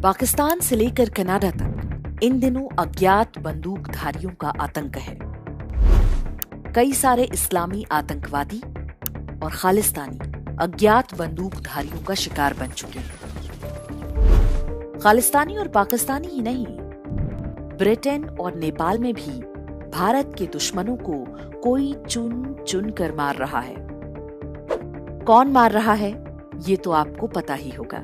पाकिस्तान से लेकर कनाडा तक इन दिनों अज्ञात बंदूकधारियों का आतंक है। कई सारे इस्लामी आतंकवादी और खालिस्तानी अज्ञात बंदूकधारियों का शिकार बन चुके हैं। खालिस्तानी और पाकिस्तानी ही नहीं, ब्रिटेन और नेपाल में भी भारत के दुश्मनों को कोई चुन चुन कर मार रहा है। कौन मार रहा है ये तो आपको पता ही होगा,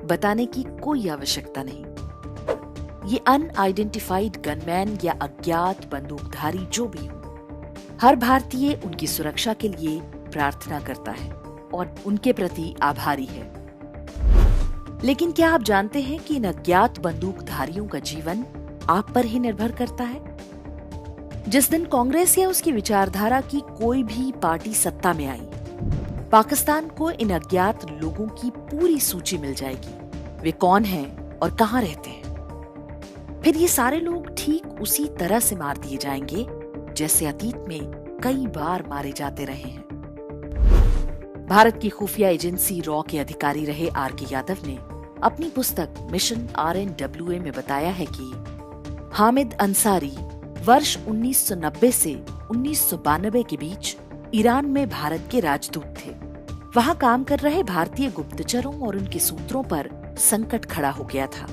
बताने की कोई आवश्यकता नहीं। ये अनआइडेंटिफाइड गनमैन या अज्ञात बंदूकधारी जो भी हो, हर भारतीय उनकी सुरक्षा के लिए प्रार्थना करता है और उनके प्रति आभारी है। लेकिन क्या आप जानते हैं कि इन अज्ञात बंदूकधारियों का जीवन आप पर ही निर्भर करता है? जिस दिन कांग्रेस या उसकी विचारधारा की कोई भी पार्टी सत्ता में आई, पाकिस्तान को इन अज्ञात लोगों की पूरी सूची मिल जाएगी। वे कौन हैं और कहां रहते हैं। फिर ये सारे लोग ठीक उसी तरह से मार दिए जाएंगे जैसे अतीत में कई बार मारे जाते रहे हैं। भारत की खुफिया एजेंसी रॉ के अधिकारी रहे आर.के. यादव ने अपनी पुस्तक मिशन RNWA में बताया है कि हामिद अंसारी वर्ष 1990 से 1992 के बीच ईरान में भारत के राजदूत थे। वहां काम कर रहे भारतीय गुप्तचरों और उनके सूत्रों पर संकट खड़ा हो गया था।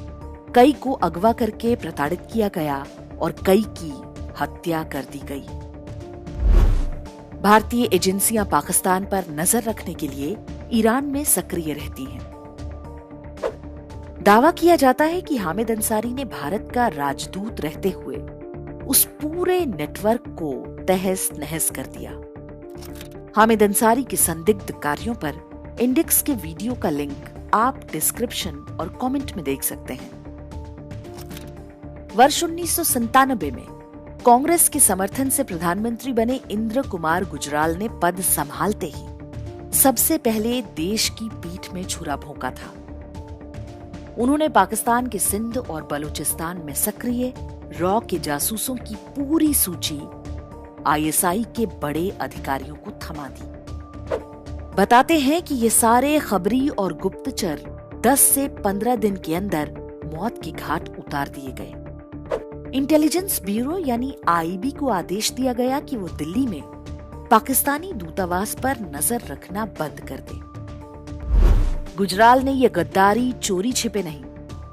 कई को अगवा करके प्रताड़ित किया गया और कई की हत्या कर दी गई। भारतीय एजेंसियां पाकिस्तान पर नजर रखने के लिए ईरान में सक्रिय रहती हैं। दावा किया जाता है कि हामिद अंसारी ने भारत का राजदूत रहते हुए उस पूरे नेटवर्क को तहस नहस कर दिया। हामिद अंसारी के संदिग्ध कार्यों पर इंडेक्स के वीडियो का लिंक आप डिस्क्रिप्शन और कमेंट में देख सकते हैं। वर्ष 1997 में कांग्रेस के समर्थन से प्रधानमंत्री बने इंद्र कुमार गुजराल ने पद संभालते ही सबसे पहले देश की पीठ में छुरा भोंका था। उन्होंने पाकिस्तान के सिंध और बलूचिस्तान में सक्रिय रॉ के जासूसों की पूरी सूची ISI के बड़े अधिकारियों को थमा दी। बताते हैं कि ये सारे खबरी और गुप्तचर 10 से 15 दिन के अंदर मौत की घाट उतार दिए गए। इंटेलिजेंस ब्यूरो यानी IB को आदेश दिया गया कि वो दिल्ली में पाकिस्तानी दूतावास पर नजर रखना बंद कर दे। गुजराल ने यह गद्दारी चोरी छिपे नहीं,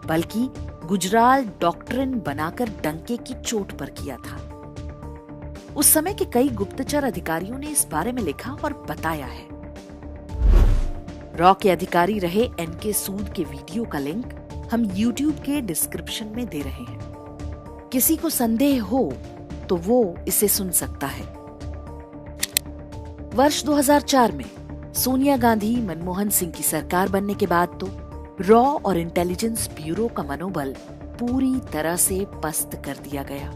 बल्कि गुजराल डॉक्ट्रिन बनाकर डंके की चोट पर किया था। उस समय के कई गुप्तचर अधिकारियों ने इस बारे में लिखा और बताया है। रॉ के अधिकारी रहे NK सूद के वीडियो का लिंक हम YouTube के डिस्क्रिप्शन में दे रहे हैं। किसी को संदेह हो तो वो इसे सुन सकता है। वर्ष 2004 में सोनिया गांधी मनमोहन सिंह की सरकार बनने के बाद तो रॉ और इंटेलिजेंस ब्यूरो का मनोबल पूरी तरह से पस्त कर दिया गया।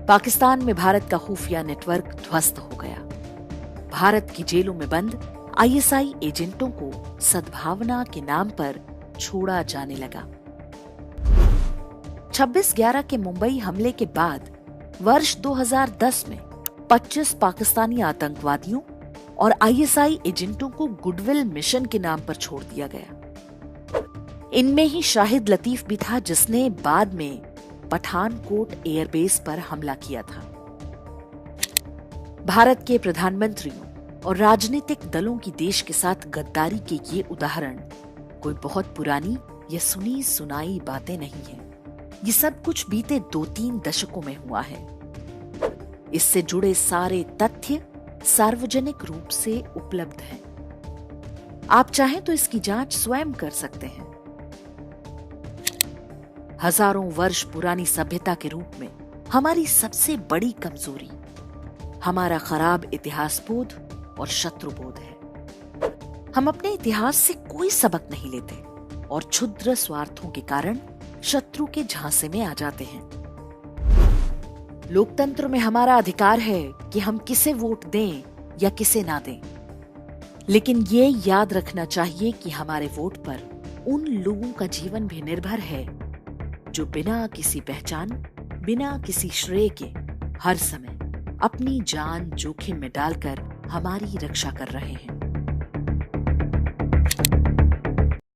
पाकिस्तान में भारत का खुफिया नेटवर्क ध्वस्त हो गया। भारत की जेलों में बंद ISI एजेंटों को सद्भावना के नाम पर छोड़ा जाने लगा। 26/11 के मुंबई हमले के बाद वर्ष 2010 में 25 पाकिस्तानी आतंकवादियों और ISI एजेंटों को गुडविल मिशन के नाम पर छोड़ दिया गया। इनमें ही शाहिद लतीफ भी था, जिसने बाद में पठानकोट एयरबेस पर हमला किया था। भारत के प्रधानमंत्रियों और राजनीतिक दलों की देश के साथ गद्दारी के ये उदाहरण कोई बहुत पुरानी या सुनी सुनाई बातें नहीं है। ये सब कुछ बीते 2-3 दशकों में हुआ है। इससे जुड़े सारे तथ्य सार्वजनिक रूप से उपलब्ध हैं। आप चाहें तो इसकी जांच स्वयं कर सकते हैं। हजारों वर्ष पुरानी सभ्यता के रूप में हमारी सबसे बड़ी कमजोरी हमारा खराब इतिहास बोध और शत्रु बोध है। हम अपने इतिहास से कोई सबक नहीं लेते और क्षुद्र स्वार्थों के कारण शत्रु के झांसे में आ जाते हैं। लोकतंत्र में हमारा अधिकार है कि हम किसे वोट दें या किसे ना दें, लेकिन ये याद रखना चाहिए कि हमारे वोट पर उन लोगों का जीवन भी निर्भर है जो बिना किसी पहचान, बिना किसी श्रेय के हर समय अपनी जान जोखिम में डालकर हमारी रक्षा कर रहे हैं।